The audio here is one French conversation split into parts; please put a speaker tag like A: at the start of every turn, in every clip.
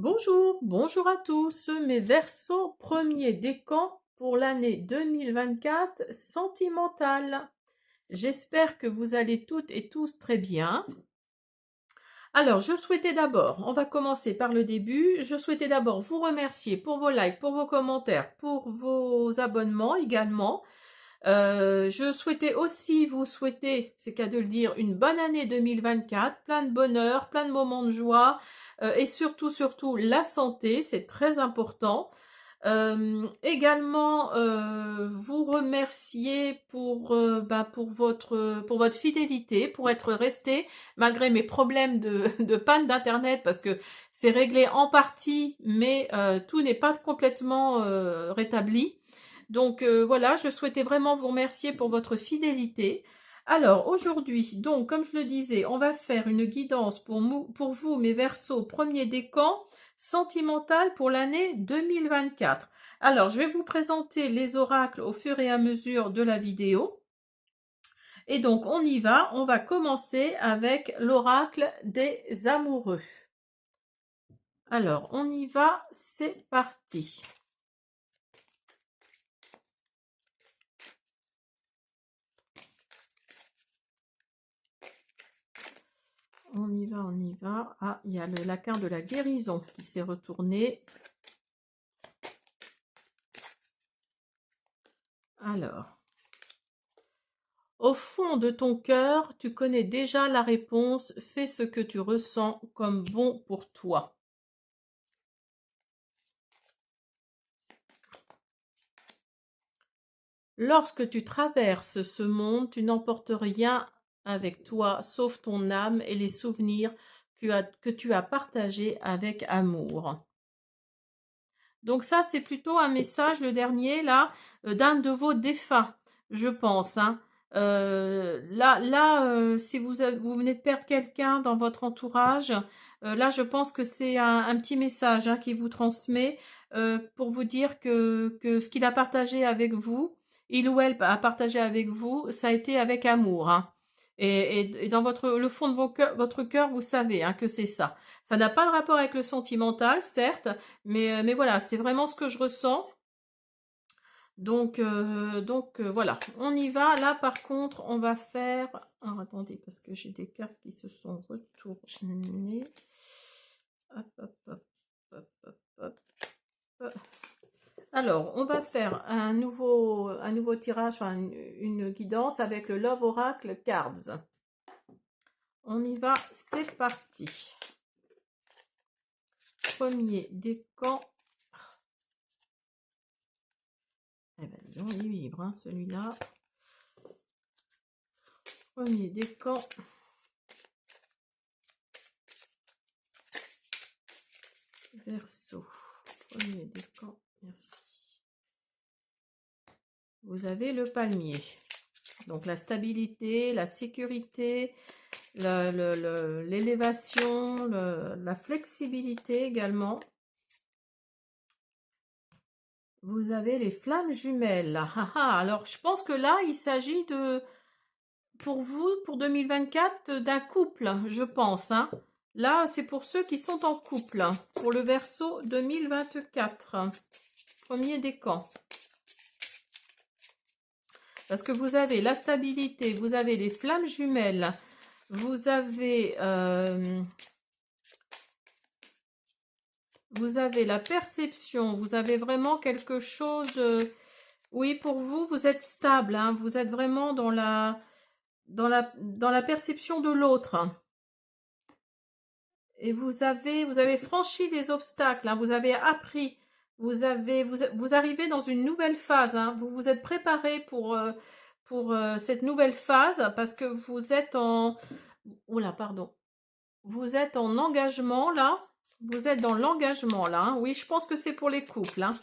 A: Bonjour, bonjour à tous, mes Verseaux, premier décan pour l'année 2024 sentimentale. J'espère que vous allez toutes et tous très bien. Alors, je souhaitais d'abord, on va commencer par le début, je souhaitais d'abord vous remercier pour vos likes, pour vos commentaires, pour vos abonnements également. Je souhaitais aussi vous souhaiter, c'est qu'à de le dire, une bonne année 2024, plein de bonheur, plein de moments de joie et surtout la santé, c'est très important. Également, vous remercier pour votre fidélité, pour être resté malgré mes problèmes de panne d'internet parce que c'est réglé en partie, mais tout n'est pas complètement rétabli. Donc voilà, je souhaitais vraiment vous remercier pour votre fidélité. Alors aujourd'hui, donc comme je le disais, on va faire une guidance pour vous, mes Verseaux, premier décan sentimental pour l'année 2024. Alors, je vais vous présenter les oracles au fur et à mesure de la vidéo. Et donc, on y va. On va commencer avec l'oracle des amoureux. Alors, on y va. C'est parti. On y va, on y va. Ah, il y a la carte de la guérison qui s'est retournée. Alors, au fond de ton cœur, tu connais déjà la réponse. Fais ce que tu ressens comme bon pour toi. Lorsque tu traverses ce monde, tu n'emportes rien avec toi, sauf ton âme et les souvenirs que tu as partagés avec amour. Donc ça, c'est plutôt un message, le dernier, là, d'un de vos défunts, je pense. Hein. Si vous venez de perdre quelqu'un dans votre entourage, là, je pense que c'est un petit message qui vous transmet pour vous dire que ce qu'il a partagé avec vous, il ou elle a partagé avec vous, ça a été avec amour. Hein. Et dans le fond de votre cœur, vous savez que c'est ça. Ça n'a pas de rapport avec le sentimental, certes, mais voilà, c'est vraiment ce que je ressens. Donc voilà, on y va. Là, par contre, on va faire... Alors, attendez, parce que j'ai des cartes qui se sont retournées. Hop, hop, hop, hop, hop, hop, hop. Alors, on va faire un nouveau tirage, enfin, une guidance avec le Love Oracle Cards. On y va, c'est parti. Premier décan. Eh ben, on y vibre, celui-là. Premier décan. Verseau. Premier décan. Merci. Vous avez le palmier. Donc la stabilité, la sécurité, l'élévation, la flexibilité également. Vous avez les flammes jumelles. Alors je pense que là, il s'agit pour vous, pour 2024, d'un couple, je pense. Hein. Là, c'est pour ceux qui sont en couple. Pour le Verseau 2024. Premier décan. Parce que vous avez la stabilité, vous avez les flammes jumelles, vous avez la perception, vous avez vraiment quelque chose... oui, pour vous, vous êtes stable, hein, vous êtes vraiment dans la perception de l'autre. Et vous avez franchi les obstacles, hein, vous avez appris, vous arrivez dans une nouvelle phase, hein, vous vous êtes préparé pour cette nouvelle phase parce que vous êtes en... Oula, pardon. Vous êtes en engagement, là. Vous êtes dans l'engagement, là. Hein. Oui, je pense que c'est pour les couples. Hein.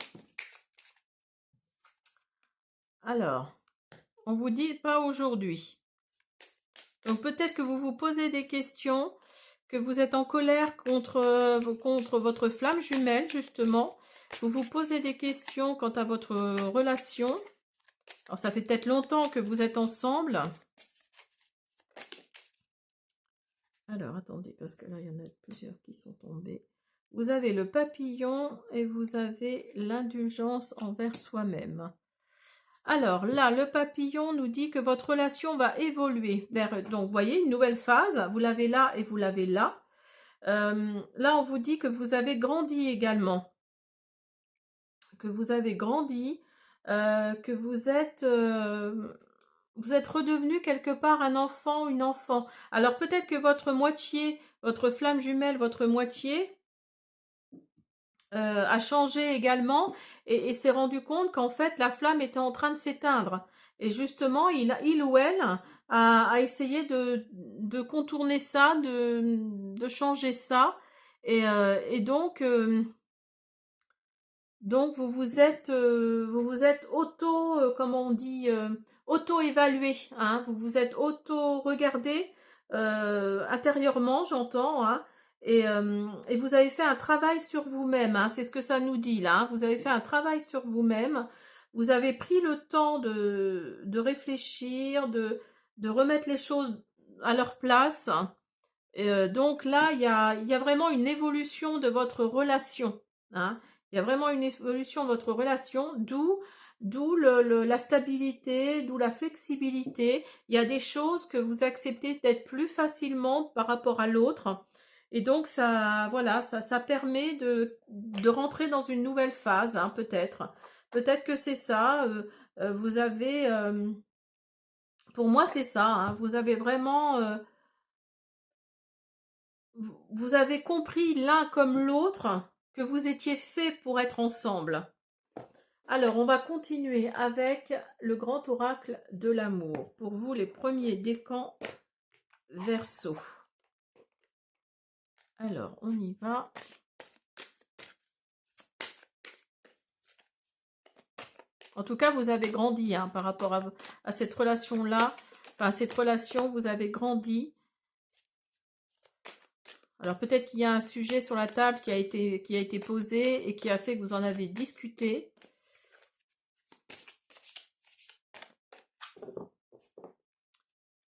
A: Alors, on vous dit pas aujourd'hui. Donc, peut-être que vous vous posez des questions, que vous êtes en colère contre votre flamme jumelle, justement. Vous vous posez des questions quant à votre relation. Alors, ça fait peut-être longtemps que vous êtes ensemble. Alors, attendez, parce que là, il y en a plusieurs qui sont tombés. vous avez le papillon et vous avez l'indulgence envers soi-même. Alors là, le papillon nous dit que votre relation va évoluer vers, donc vous voyez, une nouvelle phase, vous l'avez là et vous l'avez là. Là, on vous dit que vous avez grandi également, que vous avez grandi, que vous êtes redevenu quelque part un enfant, une enfant. Alors peut-être que votre moitié, votre flamme jumelle, votre moitié, a changé également et s'est rendu compte qu'en fait la flamme était en train de s'éteindre. Et justement, il ou elle a essayé de contourner ça, de changer ça. Et donc vous vous êtes comment on dit, auto-évalué, hein, vous vous êtes auto-regardé intérieurement, j'entends, hein, et vous avez fait un travail sur vous-même, hein, c'est ce que ça nous dit là, hein, vous avez fait un travail sur vous-même, vous avez pris le temps de réfléchir, de remettre les choses à leur place. Donc là, il y a vraiment une évolution de votre relation, hein. Il y a vraiment une évolution de votre relation, d'où la stabilité, d'où la flexibilité. Il y a des choses que vous acceptez peut-être plus facilement par rapport à l'autre. Et donc ça, voilà, ça permet de rentrer dans une nouvelle phase, hein, peut-être. Peut-être que c'est ça. Vous avez, pour moi, c'est ça, hein, vous avez vraiment vous avez compris l'un comme l'autre que vous étiez faits pour être ensemble. Alors, on va continuer avec le grand oracle de l'amour. Pour vous, les premiers décans Verseau. Alors, on y va. En tout cas, vous avez grandi, hein, par rapport à cette relation-là. Enfin, cette relation, vous avez grandi. Alors, peut-être qu'il y a un sujet sur la table qui a été posé et qui a fait que vous en avez discuté.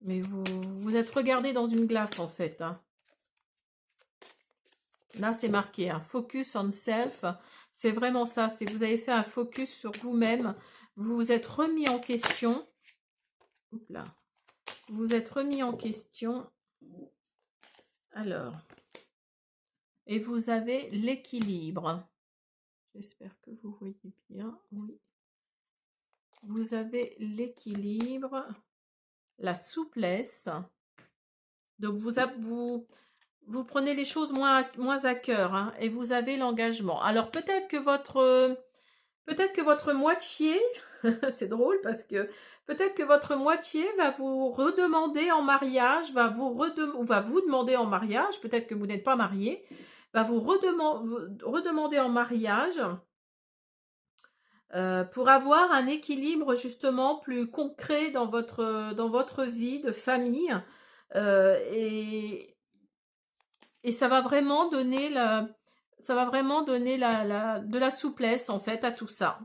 A: Mais vous êtes regardé dans une glace, en fait, hein. Là, c'est marqué, hein, focus on self. C'est vraiment ça, c'est que vous avez fait un focus sur vous-même. Vous vous êtes remis en question. Oups là. Vous vous êtes remis en question. Alors. Et vous avez l'équilibre. J'espère que vous voyez bien. Oui. Vous avez l'équilibre. La souplesse. Donc, vous prenez les choses moins à cœur, hein, et vous avez l'engagement. Alors, peut-être que votre moitié, c'est drôle parce que peut-être que votre moitié va vous redemander en mariage, va vous demander en mariage, peut-être que vous n'êtes pas marié, va vous redemander en mariage pour avoir un équilibre justement plus concret dans votre vie de famille. Et ça va vraiment donner de la souplesse en fait à tout ça.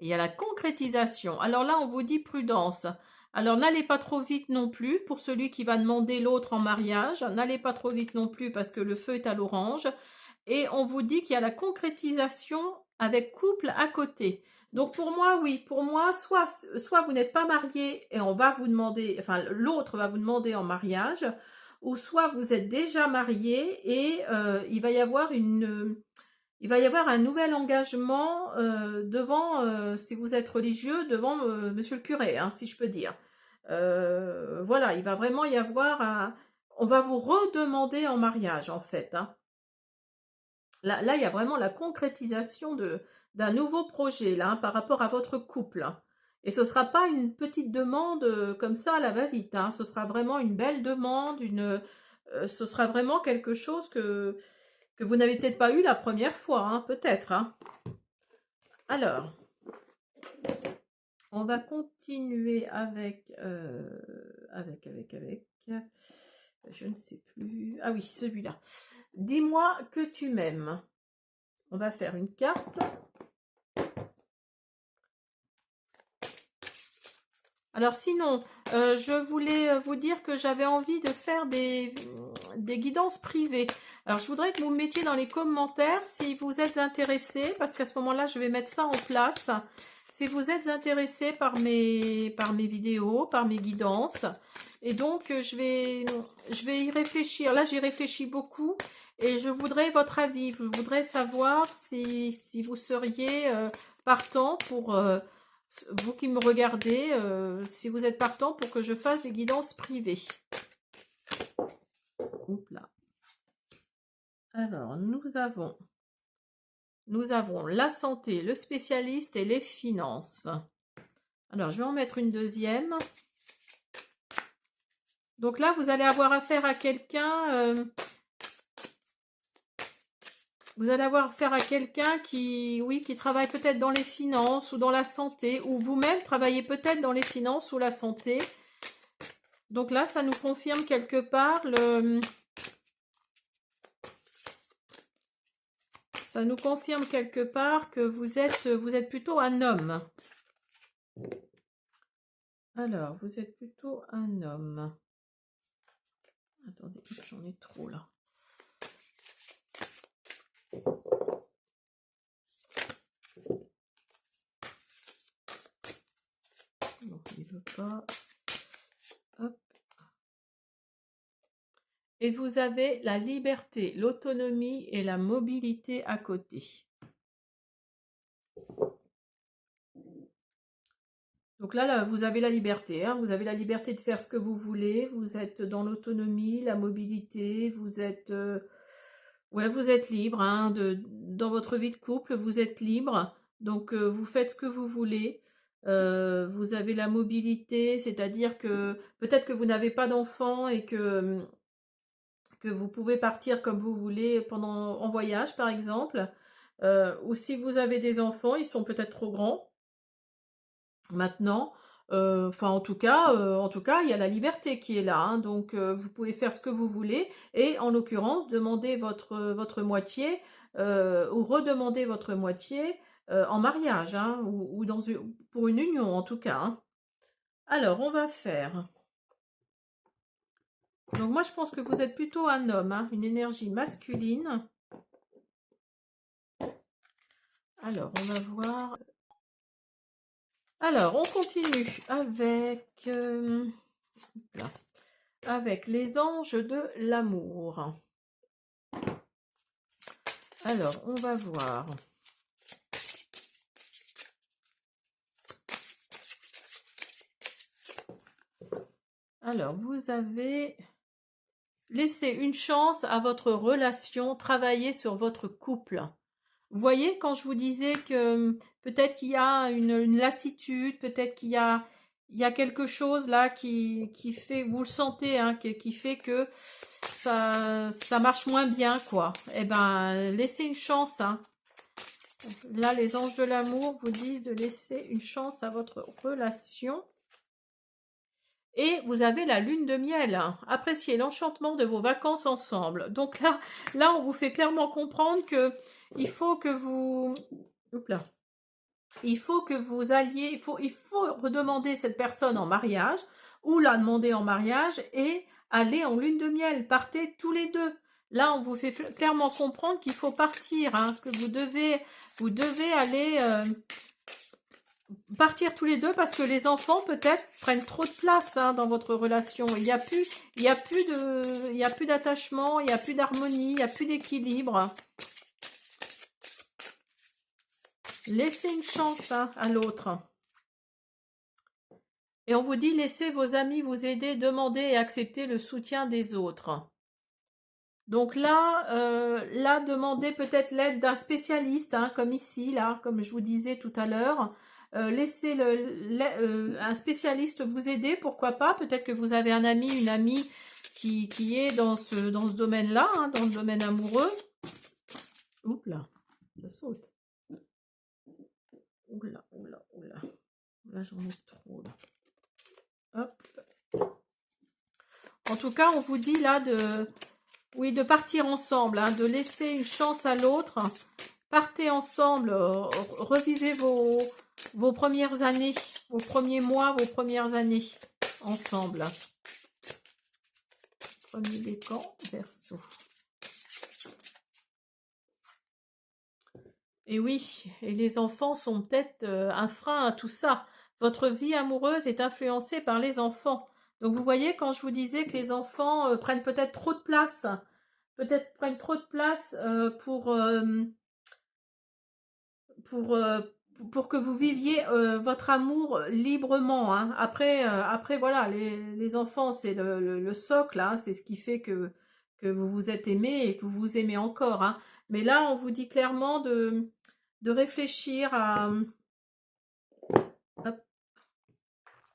A: Et il y a la concrétisation. Alors là, on vous dit prudence. Alors n'allez pas trop vite non plus pour celui qui va demander l'autre en mariage. N'allez pas trop vite non plus parce que le feu est à l'orange. Et on vous dit qu'il y a la concrétisation avec couple à côté. Donc pour moi, oui, pour moi, soit vous n'êtes pas marié et on va vous demander, enfin l'autre va vous demander en mariage, ou soit vous êtes déjà marié et il va y avoir un nouvel engagement devant, si vous êtes religieux, devant monsieur le curé, hein, si je peux dire. Voilà, il va vraiment y avoir on va vous redemander en mariage, en fait, hein. Là, il y a vraiment la concrétisation d'un nouveau projet, là, hein, par rapport à votre couple, hein. Et ce ne sera pas une petite demande comme ça à la va-vite, hein. Ce sera vraiment une belle demande, ce sera vraiment quelque chose que vous n'avez peut-être pas eu la première fois, hein, peut-être, hein. Alors, on va continuer avec, je ne sais plus. Ah oui, celui-là. Dis-moi que tu m'aimes. On va faire une carte. Alors sinon, je voulais vous dire que j'avais envie de faire des guidances privées. Alors, je voudrais que vous me mettiez dans les commentaires si vous êtes intéressé, parce qu'à ce moment-là, je vais mettre ça en place. Si vous êtes intéressé par mes vidéos, par mes guidances. Et donc, je vais y réfléchir. Là, j'y réfléchis beaucoup et je voudrais votre avis. Je voudrais savoir si vous seriez partant pour... vous qui me regardez, si vous êtes partant pour que je fasse des guidances privées. Oups là. Alors, nous avons la santé, le spécialiste et les finances. Alors, je vais en mettre une deuxième. Donc là, vous allez avoir affaire à quelqu'un... vous allez avoir affaire à quelqu'un qui, oui, qui travaille peut-être dans les finances ou dans la santé, ou vous-même travaillez peut-être dans les finances ou la santé. Donc là, ça nous confirme quelque part ça nous confirme quelque part que vous êtes plutôt un homme. Alors, vous êtes plutôt un homme. Attendez, j'en ai trop là. Non, il veut pas. Hop. Et vous avez la liberté, l'autonomie et la mobilité à côté. Donc là, vous avez la liberté, hein, vous avez la liberté de faire ce que vous voulez, vous êtes dans l'autonomie, la mobilité, vous êtes, ouais, vous êtes libre, hein, dans votre vie de couple, vous êtes libre, donc vous faites ce que vous voulez, vous avez la mobilité, c'est-à-dire que peut-être que vous n'avez pas d'enfant et que vous pouvez partir comme vous voulez en voyage par exemple, ou si vous avez des enfants, ils sont peut-être trop grands, maintenant, enfin en tout cas, il y a la liberté qui est là, hein, donc vous pouvez faire ce que vous voulez et en l'occurrence demander votre moitié ou redemander votre moitié en mariage, hein, ou pour une union en tout cas, hein. Alors on va faire. Donc moi je pense que vous êtes plutôt un homme, hein, une énergie masculine. Alors on va voir. Alors, on continue avec les anges de l'amour. Alors, on va voir. Alors, vous avez laissé une chance à votre relation, travailler sur votre couple. Vous voyez, quand je vous disais que peut-être qu'il y a une lassitude, peut-être qu'il y a quelque chose là qui fait, vous le sentez, hein, qui fait que ça marche moins bien, quoi. Eh ben, laissez une chance, hein. Là, les anges de l'amour vous disent de laisser une chance à votre relation. Et vous avez la lune de miel, hein. Appréciez l'enchantement de vos vacances ensemble. Donc là, on vous fait clairement comprendre que il faut que vous... Oups là. Il faut que vous alliez... Il faut redemander cette personne en mariage ou la demander en mariage et aller en lune de miel. Partez tous les deux. Là, on vous fait clairement comprendre qu'il faut partir, hein, que vous devez aller... partir tous les deux parce que les enfants peut-être prennent trop de place, hein, dans votre relation. Il n'y a plus d'attachement, il n'y a plus d'harmonie, il n'y a plus d'équilibre. Laissez une chance, hein, à l'autre. Et on vous dit laissez vos amis vous aider, demander et accepter le soutien des autres. Donc là, demandez peut-être l'aide d'un spécialiste, hein, comme ici, là, comme je vous disais tout à l'heure. Laissez un spécialiste vous aider, pourquoi pas. Peut-être que vous avez un ami, une amie qui est dans ce domaine-là, hein, dans le domaine amoureux. Oups là, ça saute. Oula, oula, oula. Là, j'en ai trop, là. Hop. En tout cas, on vous dit là de partir ensemble, hein, de laisser une chance à l'autre. Partez ensemble, revivez vos premières années, vos premiers mois, vos premières années ensemble. Premier décan, Verseau. Et oui, et les enfants sont peut-être un frein à tout ça. Votre vie amoureuse est influencée par les enfants. Donc vous voyez, quand je vous disais que les enfants prennent peut-être trop de place, pour, euh, pour que vous viviez votre amour librement, hein. Après, voilà, les enfants, c'est le socle, hein, c'est ce qui fait que vous vous êtes aimé et que vous vous aimez encore, hein. Mais là, on vous dit clairement de réfléchir hop,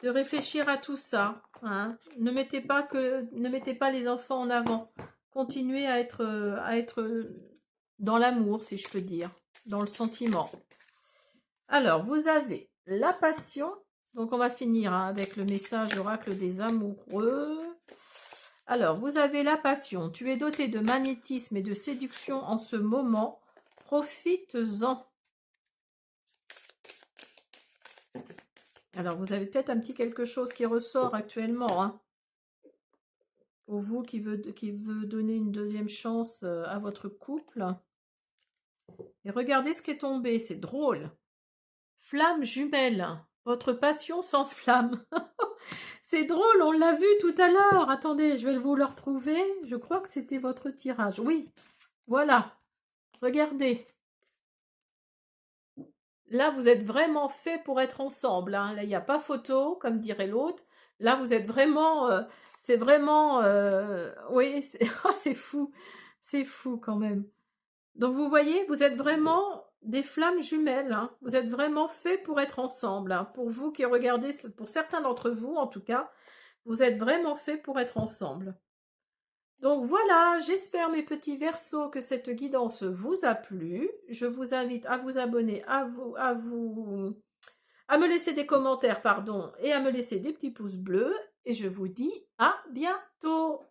A: de réfléchir à tout ça, hein. Ne mettez pas les enfants en avant. Continuez à être dans l'amour, si je peux dire, dans le sentiment. Alors, vous avez la passion. Donc, on va finir hein, avec le message oracle des amoureux. Alors, vous avez la passion. Tu es doté de magnétisme et de séduction en ce moment. Profites-en. Alors, vous avez peut-être un petit quelque chose qui ressort actuellement. Hein, pour vous qui veut donner une deuxième chance à votre couple. Et regardez ce qui est tombé. C'est drôle. Flamme jumelle. Votre passion s'enflamme. C'est drôle, on l'a vu tout à l'heure. Attendez, je vais vous le retrouver. Je crois que c'était votre tirage. Oui, voilà. Regardez. Là, vous êtes vraiment fait pour être ensemble. Hein. Là, il n'y a pas photo, comme dirait l'autre. Là, vous êtes vraiment... c'est vraiment... oui, oh, c'est fou. C'est fou quand même. Donc, vous voyez, vous êtes vraiment des flammes jumelles. Hein. Vous êtes vraiment fait pour être ensemble. Hein. Pour vous qui regardez, pour certains d'entre vous en tout cas, vous êtes vraiment fait pour être ensemble. Donc voilà, j'espère mes petits Verseaux que cette guidance vous a plu. Je vous invite à vous abonner, à me laisser des commentaires, pardon, et à me laisser des petits pouces bleus. Et je vous dis à bientôt.